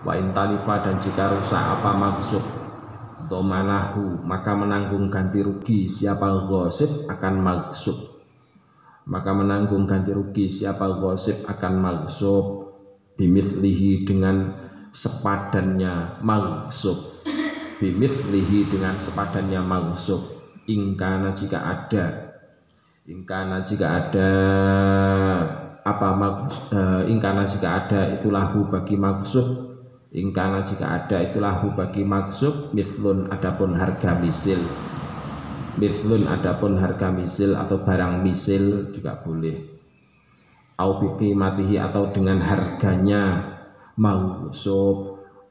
Wa intalifa dan jika rusak apa maksud domanahu maka menanggung ganti rugi siapa ghosib akan maksud, maka menanggung ganti rugi siapa ghosib akan maksud bimithlihi dengan sepadannya maksud, bimithlihi dengan sepadannya maksud ingkana jika ada, ingkana jika ada apa ingkana jika ada itulah hu bagi maksud, ingkana jika ada itulah hu bagi maksud mithlun adapun harga misil, mithlun adapun harga misil atau barang misil juga boleh, au biqimatihi atau dengan harganya maksud,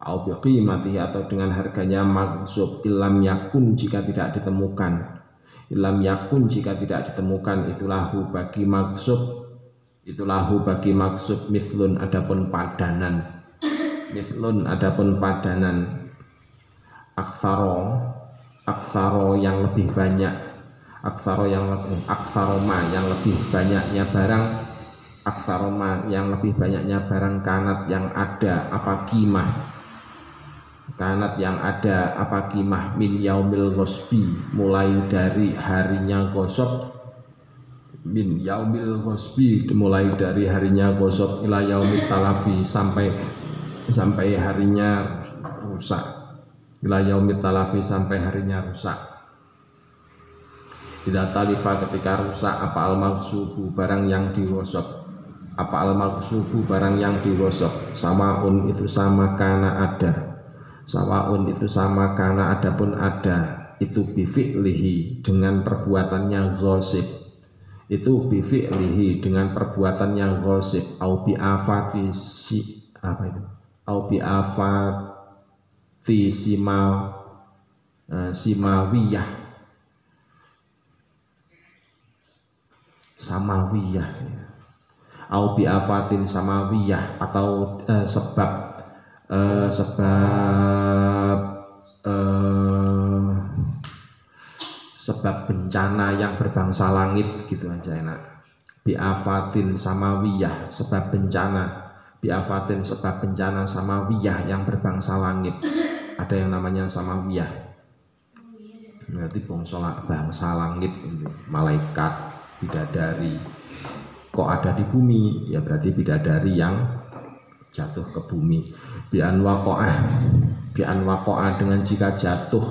au biqimatihi atau dengan harganya maksud ilam yakun jika tidak ditemukan, ilam yakun jika tidak ditemukan itulah hu bagi maksud, itulah hu bagi maksud mithlun adapun padanan, mithlun adapun padanan aktsaro yang lebih banyak, aktsaro yang lebih, aktsaroma yang lebih banyaknya barang, aktsaroma yang lebih banyaknya barang kanat yang ada apa qimah, kanat yang ada apa qimah min yaumil ghosbi mulai dari harinya gosok, min yaumil ghosbi mulai dari harinya gosok ila yaumit talafi sampai harinya rusak, ila yaumit talafi sampai harinya rusak. Idza talifa ketika rusak apa al maghsubu barang yang digosok, apa al maghsubu barang yang digosok, samaun itu sama kana ada, sawaun itu sama kana adapun ada, itu bifi'lihi dengan perbuatannya ghosib, itu bifi'lihi dengan perbuatannya ghosib, au bi'afati si apa itu, au bi'afati simawiyah, samawiyah, au bi'afatin samawiyah atau sebab bencana yang berbangsa langit gitu aja enak. Bi'afatin samawiyah sebab bencana, bi'afatin sebab bencana samawiyah yang berbangsa langit. Ada yang namanya samawiyah, berarti bangsa langit, malaikat, bidadari. Kok ada di bumi? Ya berarti bidadari yang jatuh ke bumi. Bi'an waqa'ah dengan jika jatuh,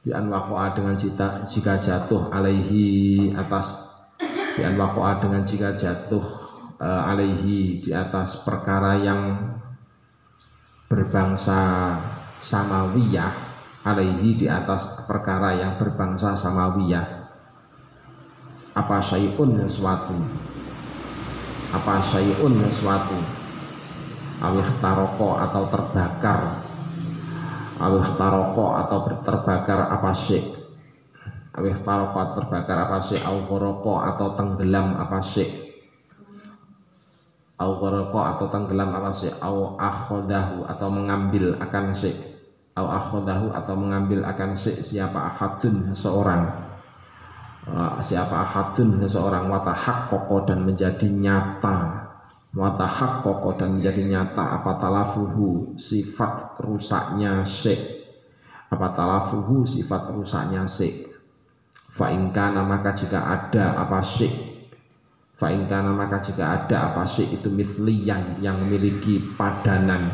bi'an waqa'ah dengan jika jatuh alaihi atas, bi'an waqa'ah dengan jika jatuh alaihi di atas perkara yang berbangsa samawiyah, alaihi di atas perkara yang berbangsa samawiyah, apa syai'un sesuatu, apa syai'un sesuatu, awih taroko atau terbakar, awih taroko atau terbakar apa syai', awih taroko terbakar apa syai', au ghoroko atau tenggelam apa syai', au ghoroko atau tenggelam apa syai', au akhodahu atau mengambil akan syai', au akhodahu atau mengambil akan syai' siapa ahadun seseorang, siapa ahadun seseorang, watahaqqaqo dan menjadi nyata, watahaqqaqo dan menjadi nyata apa talafuhu sifat rusaknya syai', apa talafuhu sifat rusaknya syai', fa in kana maka jika ada apa syai', fa in kana maka jika ada apa syai' itu mithliyan yang memiliki padanan,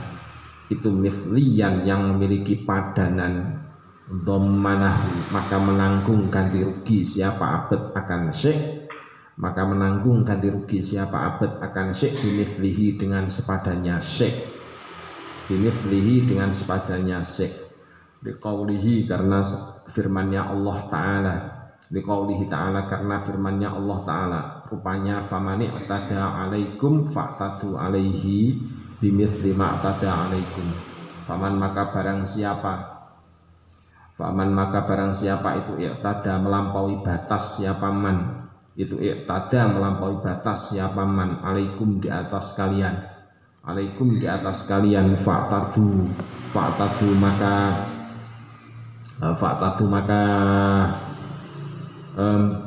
itu mithliyan yang memiliki padanan, dhammanahu maka menanggung ganti rugi siapa abad akan syai', maka menanggung ganti rugi siapa abad akan syai' bimithlihi dengan sepadannya syai', bimithlihi dengan sepadannya syai', liqaulihi karena firmannya Allah Ta'ala, liqaulihi ta'ala karena firmannya Allah Ta'ala, rupanya famani atada alaikum fa'tadu alaihi bimithli ma'tada alaikum, faman maka barang siapa, faman maka barang siapa itu i'tada melampaui batas siapa man, itu i'tada melampaui batas siapa man alaikum di atas kalian, alaikum di atas kalian, fa'tadu maka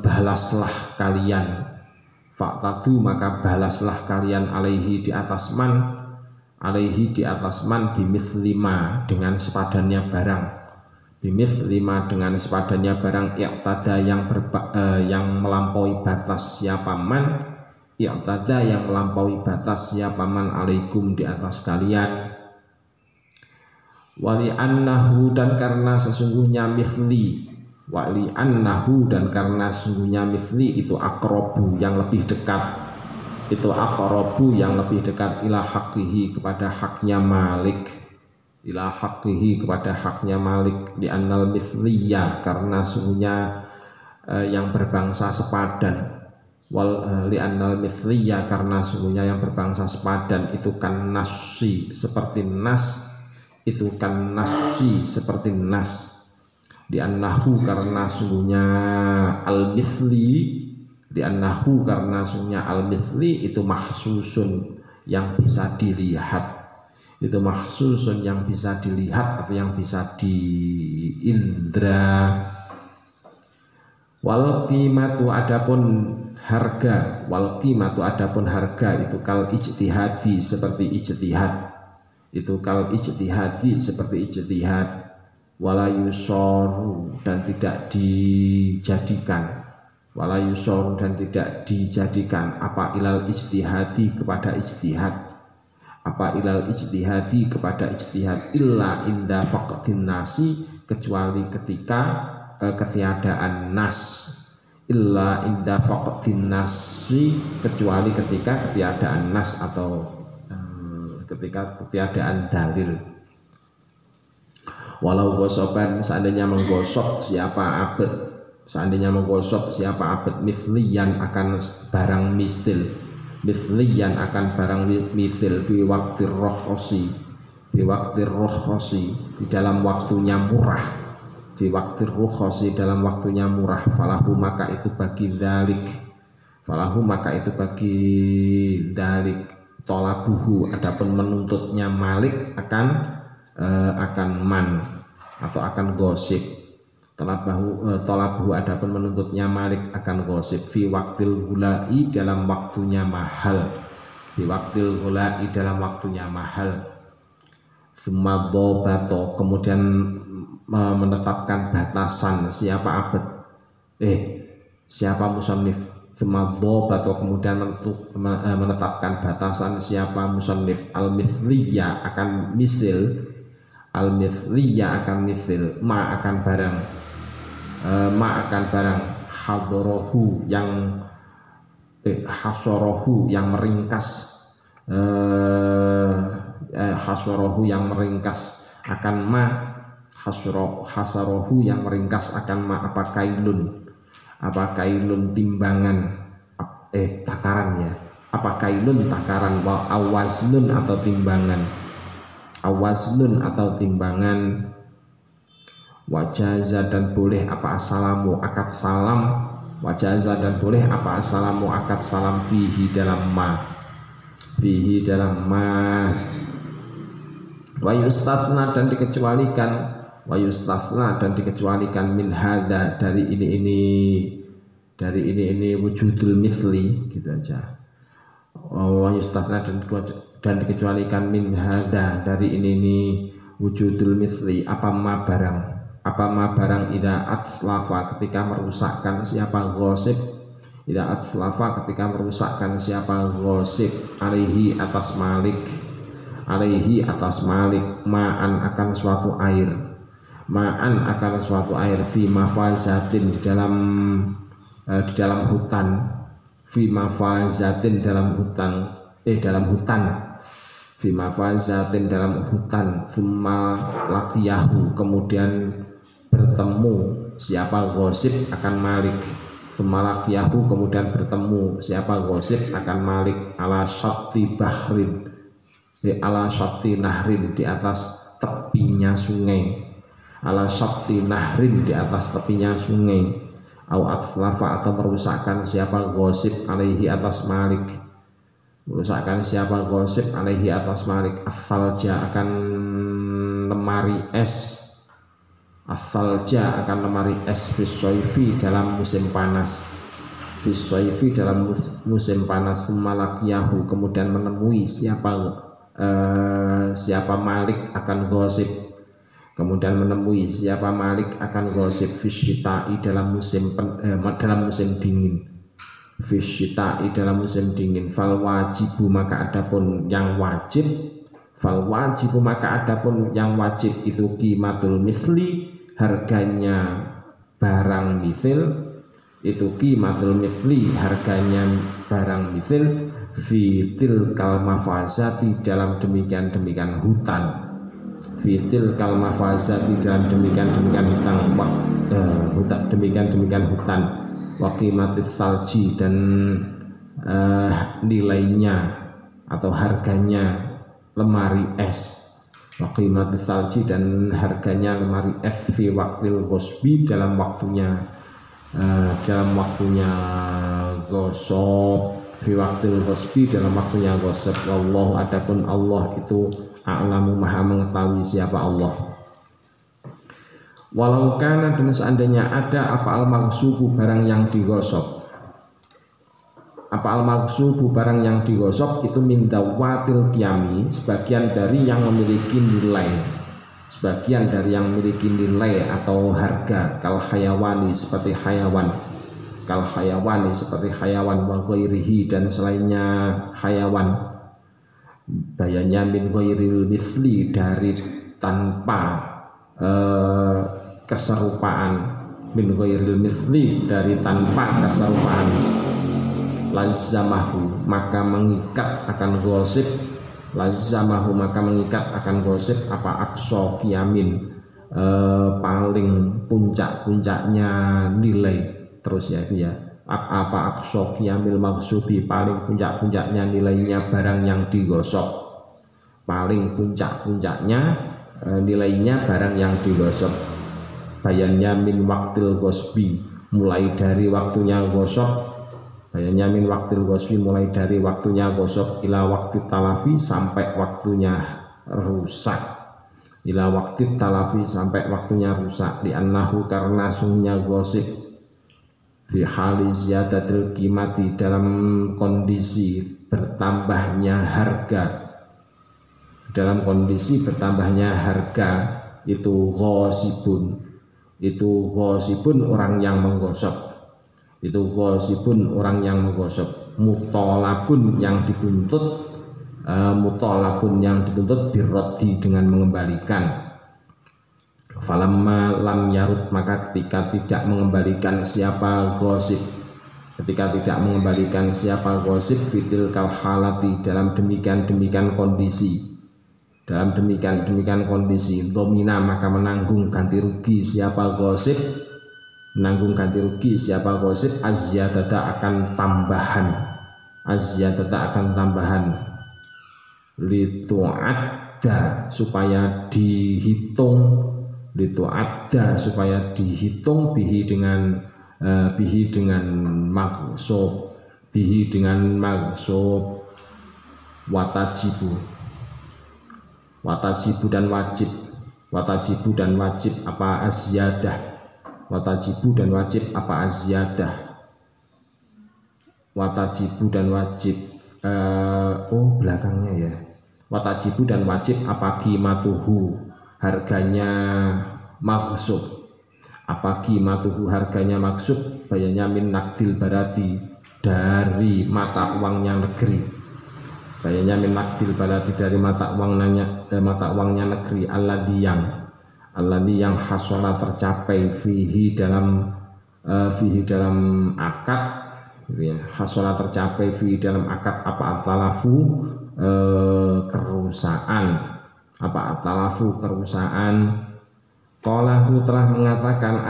balaslah kalian, fa'tadu maka balaslah kalian alaihi di atas man, alaihi di atas man bimithli dengan sepadannya barang, bimithli dengan sepadannya barang i'tada yang melampaui batas siapa man, i'tada yang melampaui batas siapa man alaikum di atas kalian. Wali annahu dan karena sesungguhnya mithli, wali annahu dan karena sesungguhnya mithli itu aqrabu yang lebih dekat, itu aqrabu yang lebih dekat ila haqqihi kepada haknya Malik, ila haqqihi kepada haknya Malik, di annal mithliyya karena sungguhnya yang berbangsa sepadan, li annal mithliyya karena sungguhnya yang berbangsa sepadan itu kan nasi seperti nas, itu kan nasi seperti nas, di annahu karena sungguhnya al mithli, di annahu karena sungguhnya al-mithli itu mahsusun yang bisa dilihat, itu mahsusun yang bisa dilihat atau yang bisa diindra. Wal qimatu adapun harga, wal qimatu adapun harga itu kal ijtihadi seperti ijtihad, itu kal ijtihadi seperti ijtihad, wala yusoru dan tidak dijadikan, wala yusor dan tidak dijadikan apa ilal ijtihadi kepada ijtihad, apa ilal ijtihadi kepada ijtihad illa inda faqdin nasi kecuali ketika ketiadaan nas, illa inda faqdin nasi kecuali ketika ketiadaan nas atau ketika ketiadaan dalil. Walau gosoban seandainya menggosok siapa abad, seandainya menggosok siapa abad misliyan akan barang misil, misliyan akan barang misil fi waktir rohosi, fi waktir rohosi di dalam waktunya murah, fi waktir rohosi dalam waktunya murah, falahu maka itu bagi dalik, falahu maka itu bagi dalik tolabuhu adapun menuntutnya Malik akan man atau akan gosip, tolabuhu adapun menuntutnya Malik akan gosip fi waktil hulai dalam waktunya mahal, fi waktil hulai dalam waktunya mahal. Summa dhobato kemudian menetapkan batasan siapa abad, siapa musannif. Summa dhobato kemudian menetapkan batasan siapa musannif al-mithliyya akan misil, al-mithliyya akan mithil ma akan barang, ma akan barang hadorohu yang hasorohu yang meringkas, hasorohu yang meringkas akan ma, hasorohu yang meringkas akan ma apa kailun, apa kailun timbangan, takaran ya, apa kailun takaran, wa awaznun atau timbangan, awaznun atau timbangan, wajaza dan boleh apa assalamu akad salam, wajaza dan boleh apa assalamu akad salam fihi dalam ma, fihi dalam ma, wa yustathna dan dikecualikan, wa yustathna dan dikecualikan min hadza dari ini wujudul mithli gitu aja, wa yustathna dan dikecualikan min hadza dari ini wujudul mithli apa ma barang ida atslafa ketika merusakkan siapa ghosib, ida atslafa ketika merusakkan siapa ghosib alaihi atas Malik, alaihi atas Malik ma'an akan suatu air, ma'an akan suatu air fi mafazatin di dalam hutan, fi mafazatin dalam hutan, dalam hutan, fi mafazatin dalam hutan, summa laqiyahu kemudian bertemu siapa ghosib akan Malik, summa laqiyahu kemudian bertemu siapa ghosib akan Malik ala syatti bahrin, ala syatti nahrin di atas tepinya sungai, ala syatti nahrin di atas tepinya sungai, au atslafa atau merusakkan siapa ghosib alaihi atas Malik, merusakkan siapa ghosib alaihi atas Malik asalja akan lemari es, asalja akan lemari es fisoifi dalam musim panas, fisoifi dalam musim panas, malakiyahu kemudian menemui siapa siapa Malik akan gosip, kemudian menemui siapa Malik akan gosip fisyita'i dalam musim dingin, fisyita'i dalam musim dingin. Fal wajibu maka adapun yang wajib, fal wajibu maka adapun yang wajib itu qimatul misli, harganya barang misil, itu qimatul misli, harganya barang misil, fitil kalmafazati dalam demikian hutan, fitil kalmafazati dalam demikian hutan, wa qimatis salji dan nilainya atau harganya lemari es, wa qimatis salji dan harganya lemari es fi waqtil ghusbi dalam waktunya gosok, fi waqtil ghusbi dalam waktunya gosok. Wallahu adapun Allah itu a'lamu maha mengetahui siapa Allah. Walau kana dan seandainya ada apa al-maghsubu barang yang digosok, apa al-maghsubu barang yang digosok itu min dawatil qiyami, sebagian dari yang memiliki nilai, sebagian dari yang memiliki nilai atau harga, kal hayawani seperti hayawan, kal hayawani seperti hayawan, wa ghairihi dan selainnya hayawan, bayanya min ghairil misli dari tanpa keserupaan, min ghairil misli dari tanpa keserupaan, lazamahu maka mengikat akan gosip, lazamahu maka mengikat akan gosip apa aqsa qiyamin, paling puncak-puncaknya nilai, terus ya itu ya, apa aqsa qiyamil maghsubi, paling puncak-puncaknya nilainya barang yang digosok, paling puncak-puncaknya nilainya barang yang digosok. Bayannya min waktil gosbi, mulai dari waktunya gosok, bayannya min waktil gosbi mulai dari waktunya gosok, ila waktu talafi sampai waktunya rusak, ila waktu talafi sampai waktunya rusak, li'annahu karena sungguhnya gosip, fi hali ziyadatil qimati dalam kondisi bertambahnya harga, dalam kondisi bertambahnya harga itu ghosibun, itu ghosibun orang yang menggosok, itu ghosibun orang yang menggosok, mutolabun yang dituntut, mutolabun yang dituntut birrodi dengan mengembalikan. Falamma lam yarut maka ketika tidak mengembalikan siapa ghosib, ketika tidak mengembalikan siapa ghosib, fitil kal halati dalam demikian kondisi, dalam demikian kondisi, domina maka menanggung ganti rugi siapa gosip, menanggung ganti rugi siapa gosip, azyadata akan tambahan, azyadata akan tambahan, litu'adda supaya dihitung, litu'adda supaya dihitung, bihi dengan maksud, bihi dengan maksud watajibu dan wajib, watajibu dan wajib apa azyadah, watajibu dan wajib apa azyadah, watajibu dan wajib belakangnya ya, watajibu dan wajib apa qimatuhu, harganya maksud, apa qimatuhu harganya maksud, bayanya min nakdil barati dari mata uangnya negeri, bayanya min nakdil baladi dari mata uangnya negeri, alladhi yang hasola tercapai fihi dalam akad, ya, hasola tercapai fihi dalam akad apa atalafu kerusakan, apa atalafu kerusakan. Qalahu telah mengatakan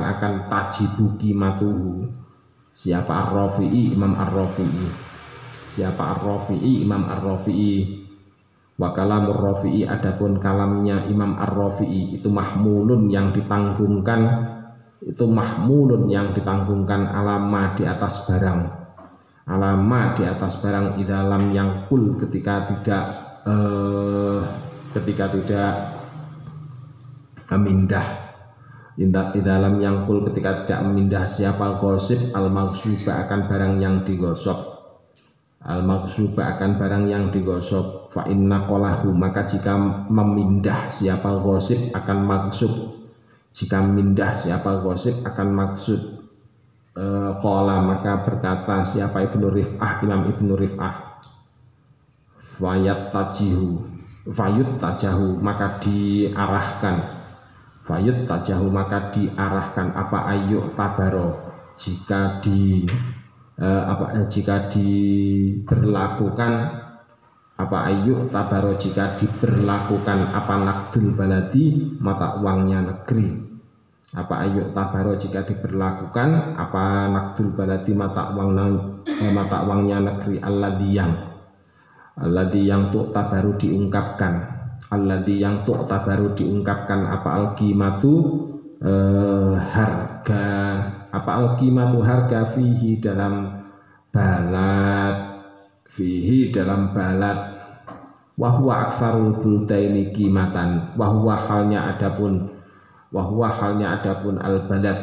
akan tajibu qimatuhu siapa Ar-Rafi'i, Imam Ar-Rafi'i, siapa Ar-Rafi'i, Imam Ar-Rafi'i. Wa kalamur Rafi'i adapun kalamnya Imam Ar-Rafi'i itu mahmulun yang ditanggungkan, itu mahmulun yang ditanggungkan, alama di atas barang, alama di atas barang, idalam yang kul ketika tidak mindah, di dalam yang kul ketika tidak memindah siapa gosip al maghsuba akan barang yang digosok, al-maghsuba akan barang yang digosok, fa inna qalahu maka jika memindah siapa ghosib akan maghsub, jika mindah siapa ghosib akan maksud. Qala maka berkata siapa Ibnu Rif'ah, Imam Ibnu Rif'ah, fayut tajahu maka diarahkan, fayut tajahu maka diarahkan apa ayu tabaro jika diberlakukan, apa ayu tabaro jika diberlakukan apa nakdul baladi mata uangnya negeri, apa ayu tabaro jika diberlakukan apa nakdul baladi mata uangnya negeri, alladhi yang tuh tabaru diungkapkan, alladhi yang tuh tabaru diungkapkan apa al-qimatu harga, apa al-qimatu harga fihi dalam balad, fihi dalam balad, wahwa aksarul buldaini qimatan, wahwa halnya adapun al-balad,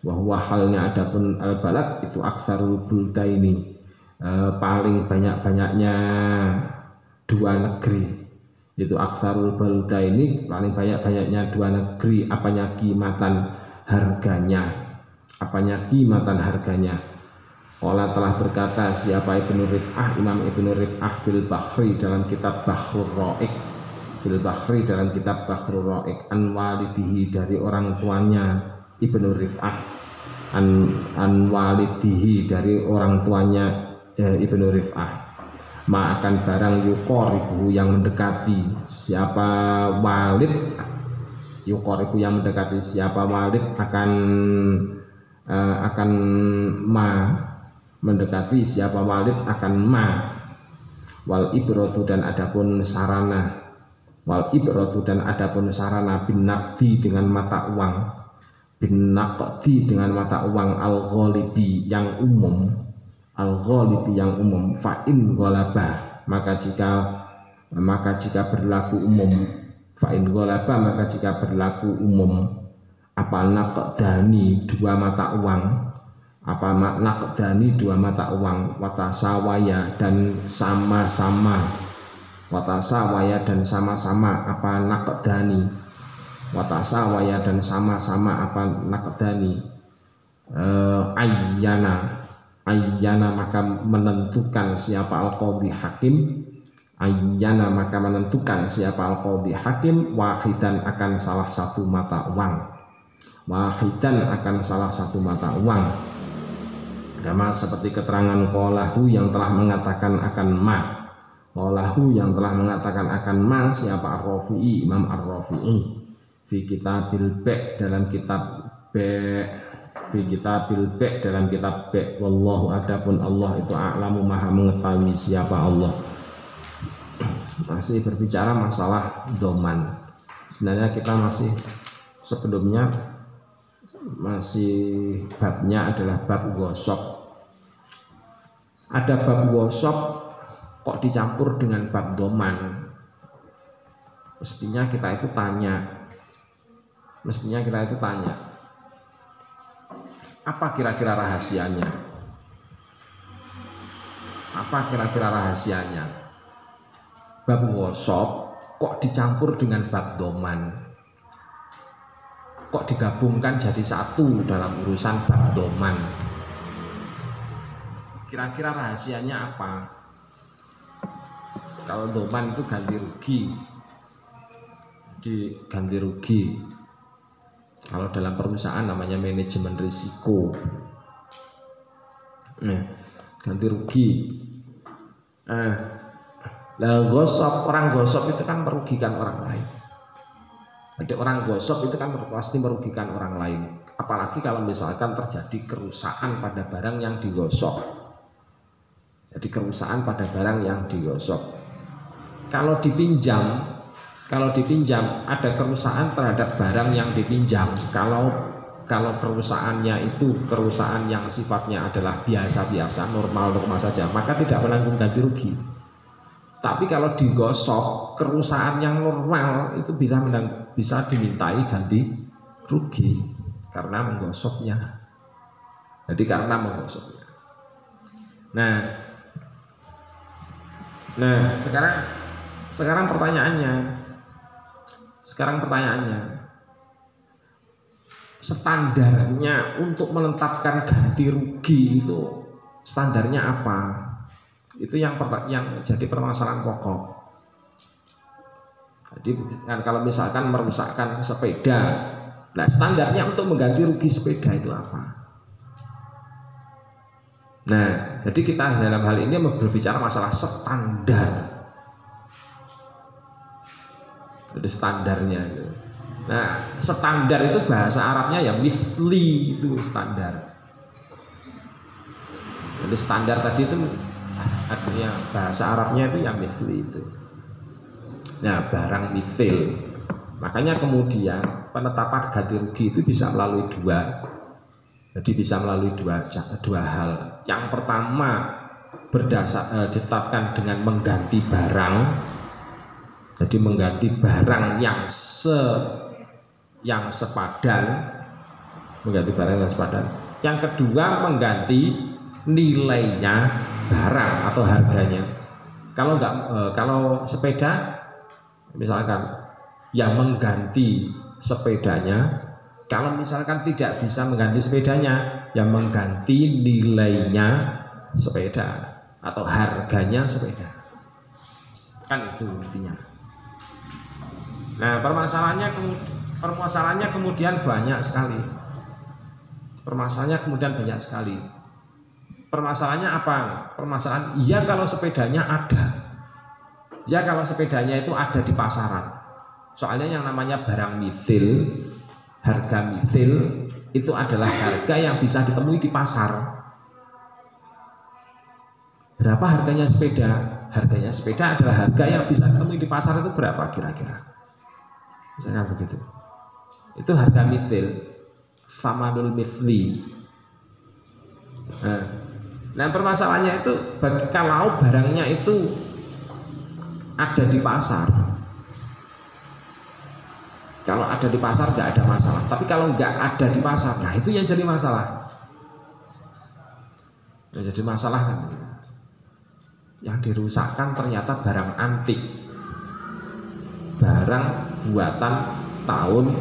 wahwa halnya adapun al-balad itu aksarul buldaini paling banyak-banyaknya dua negeri, itu aksarul buldaini paling banyak-banyaknya dua negeri, apanya qimatan harganya, apanya qimatan harganya. Qala telah berkata siapa Ibnu Rif'ah, Imam Ibnu Rif'ah fil Bahri dalam kitab Bahrur Ra'iq, fil Bahri dalam kitab Bahrur Ra'iq, an walidihi dari orang tuanya Ibnu Rif'ah, an walidihi dari orang tuanya Ibnu Rif'ah, ma akan barang yuqaribu yang mendekati siapa walid, yuqaribu yang mendekati siapa walid akan ma mendekati siapa walid akan ma, wal ibratu dan adapun sarana, wal ibratu dan adapun sarana bin naqdi dengan mata uang, bin naqdi dengan mata uang al ghalibi yang umum, al ghalibi yang umum, fa in ghalaba maka jika berlaku umum, fa in ghalaba maka jika berlaku umum apa naqdani dua mata uang, apa naqdani dua mata uang, watasawaya dan sama-sama, watasawaya dan sama-sama apa naqdani, watasawaya dan sama-sama apa naqdani, ayyana maka menentukan siapa al-qadhi hakim, ayyana maka menentukan siapa al-qadhi hakim wahidan akan salah satu mata uang, wahidan akan salah satu mata uang, kama seperti keterangan qalahu yang telah mengatakan akan ma, qalahu yang telah mengatakan akan ma siapa Ar-Rafi'i, Imam Ar-Rafi'i fi kitabil ba' dalam kitab ba', fi kitabil ba' dalam kitab ba', wallahu adapun Allah itu a'lamu maha mengetahui siapa Allah. Masih berbicara masalah doman, sebenarnya kita masih sebelumnya masih babnya adalah bab gosok. Ada bab gosok kok dicampur dengan bab doman, mestinya kita itu tanya, apa kira-kira rahasianya, apa kira-kira rahasianya bab gosok kok dicampur dengan bab doman, kok digabungkan jadi satu dalam urusan bab doman, kira-kira rahasianya apa? Kalau doman itu ganti rugi, kalau dalam perusahaan namanya manajemen risiko, ganti rugi. Gosok, orang gosok itu kan merugikan orang lain. Jadi orang gosok itu kan pasti merugikan orang lain, apalagi kalau misalkan terjadi kerusakan pada barang yang digosok. Jadi kerusakan pada barang yang digosok. Kalau dipinjam ada kerusakan terhadap barang yang dipinjam. Kalau kerusakannya itu kerusakan yang sifatnya adalah biasa-biasa, normal saja, maka tidak menanggung ganti rugi. Tapi kalau digosok kerusakan yang normal itu bisa dimintai ganti rugi karena menggosoknya. Jadi karena menggosoknya. Nah, Nah, sekarang pertanyaannya, standarnya untuk menetapkan ganti rugi itu standarnya apa? Itu yang jadi permasalahan pokok. Jadi kan kalau misalkan merusakkan sepeda, nah standarnya untuk mengganti rugi sepeda itu apa? Nah, jadi kita dalam hal ini berbicara masalah standar. Jadi standarnya gitu. Nah, standar itu bahasa Arabnya ya mithli, itu standar. Jadi standar tadi itu artinya bahasa Arabnya itu yang mithli itu. Nah, barang mithil. Makanya kemudian penetapan ganti rugi itu bisa melalui dua. Jadi bisa melalui dua hal. Yang pertama ditetapkan dengan mengganti barang. Jadi mengganti barang yang sepadan, mengganti barang yang sepadan. Yang kedua mengganti nilainya barang atau harganya. Kalau sepeda misalkan yang mengganti sepedanya, kalau misalkan tidak bisa mengganti sepedanya, yang mengganti nilainya sepeda atau harganya sepeda. Kan itu intinya. Nah, permasalahannya kemudian banyak sekali. Permasalahannya apa? Permasalahan iya kalau sepedanya ada. Ya kalau sepedanya itu ada di pasaran. Soalnya yang namanya barang mithil, harga mithil itu adalah harga yang bisa ditemui di pasar. Berapa harganya sepeda? Harganya sepeda adalah harga yang bisa ditemui di pasar itu berapa kira-kira? Misalnya begitu. Itu harga mithil, samanul mithli. Nah, permasalahannya itu kalau barangnya itu ada di pasar. Kalau ada di pasar nggak ada masalah. Tapi kalau nggak ada di pasar, nah itu yang jadi masalah. Yang jadi masalah kan. Yang dirusakkan ternyata barang antik, barang buatan tahun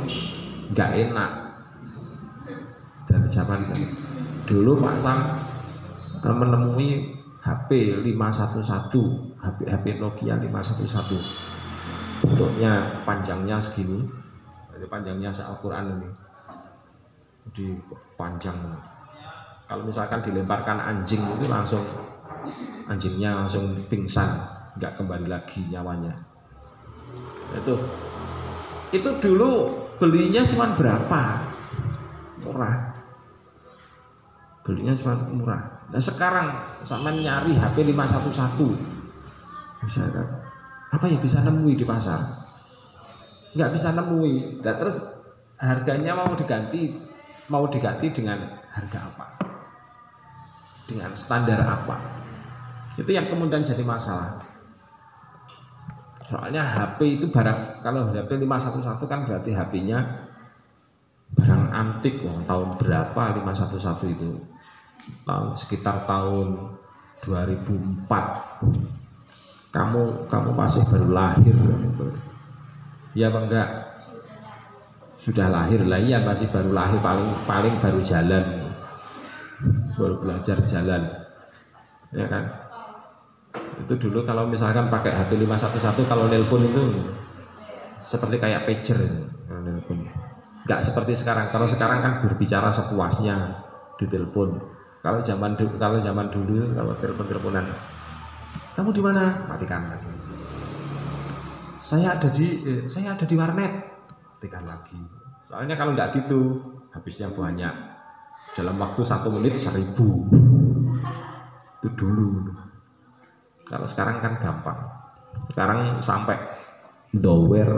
nggak enak. Dari zaman dulu Pak Sam menemui HP 511, HP Nokia 511, bentuknya panjangnya segini, jadi panjangnya se-Al-Quran ini, di panjang. Kalau misalkan dilemparkan anjing itu langsung anjingnya langsung pingsan, nggak kembali lagi nyawanya. Itu dulu belinya cuma berapa? Murah. Belinya cuma murah. Nah sekarang sama nyari HP 511, misalkan apa yang bisa nemui di pasar? Nggak bisa nemui. Nah terus harganya mau diganti dengan harga apa? Dengan standar apa? Itu yang kemudian jadi masalah. Soalnya HP itu barang, kalau HP 511 kan berarti HP-nya barang antik, tahun berapa 511 itu? Sekitar tahun 2004. Kamu masih baru lahir. Ya Pak, enggak? Sudah lahir lah, ya masih baru lahir, paling baru jalan. Baru belajar jalan. Ya kan? Itu dulu kalau misalkan pakai HP 511 kalau nelpon itu seperti kayak pager nelpon. Enggak seperti sekarang. Kalau sekarang kan berbicara sepuasnya di telepon. Kalau zaman dulu kalau telepon-teleponan, kamu di mana? Matikan lagi. Saya ada di warnet. Matikan lagi. Soalnya kalau nggak gitu habisnya banyak. Dalam waktu 1 menit 1000. Itu dulu. Kalau sekarang kan gampang. Sekarang sampai dower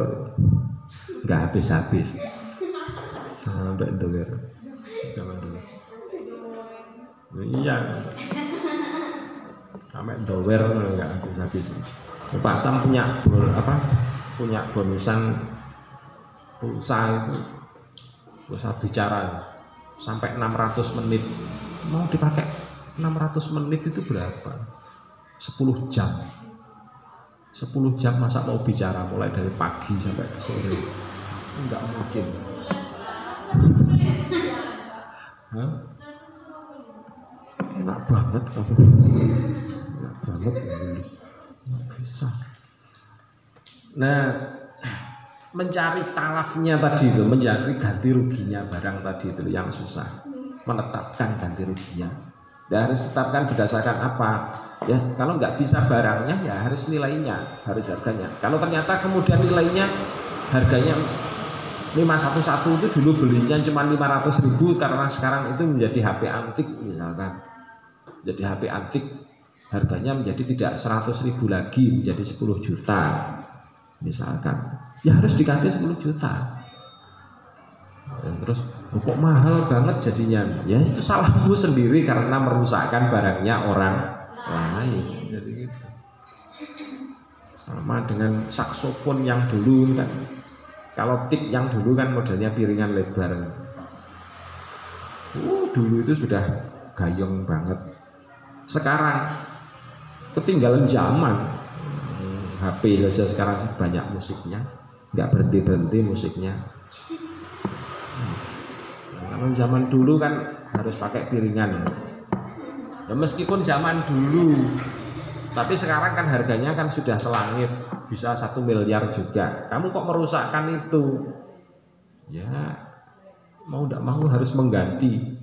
nggak habis-habis. Sampai dower. Zaman dulu. Iya. Sampai dower nggak habis-habis. Pak Sam punya bonusan pulsa itu, pulsa bicara sampai 600 menit. Mau dipakai 600 menit itu berapa? 10 jam. 10 jam masa mau bicara mulai dari pagi sampai ke sore? Enggak mungkin. Hah? Enak banget kamu. Enak banget menulis. Nggak bisa. Nah, mencari talafnya tadi itu, mencari ganti ruginya barang tadi itu yang susah. Menetapkan ganti ruginya. Dan harus tetapkan berdasarkan apa? Ya, kalau nggak bisa barangnya ya harus nilainya, harus harganya. Kalau ternyata kemudian nilainya harganya 511 itu dulu belinya cuma 500.000 karena sekarang itu menjadi HP antik misalkan. Jadi HP antik harganya menjadi tidak 100.000 lagi, menjadi 10 juta misalkan. Ya harus diganti 10 juta. Terus kok mahal banget jadinya? Ya itu salahmu sendiri karena merusakkan barangnya orang lain. Jadi gitu. Sama dengan saksofon yang dulu kan. Kalau tip yang dulu kan modelnya piringan lebar. Dulu itu sudah gayeng banget. Sekarang ketinggalan zaman. HP saja sekarang banyak musiknya, nggak berhenti musiknya. Kalau zaman dulu kan harus pakai piringan. Ya, meskipun zaman dulu, tapi sekarang kan harganya kan sudah selangit, bisa 1 miliar juga. Kamu kok merusakkan itu? Ya mau tidak mau harus mengganti.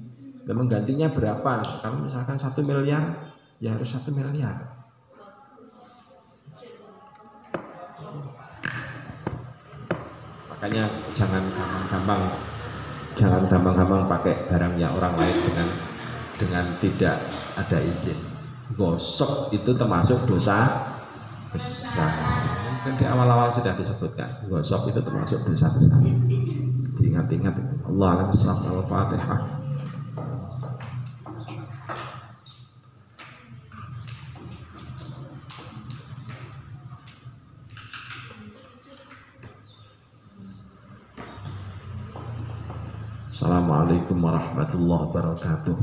Dan menggantinya berapa? Kamu misalkan 1 miliar, ya harus 1 miliar. Makanya jangan gampang-gampang pakai barangnya orang lain dengan tidak ada izin. Gosok itu termasuk dosa besar. Kan di awal-awal sudah disebutkan, gosok itu termasuk dosa besar. Diingat-ingat. Allah a'lam bishawab. Al-Fatihah. Assalamualaikum warahmatullahi wabarakatuh.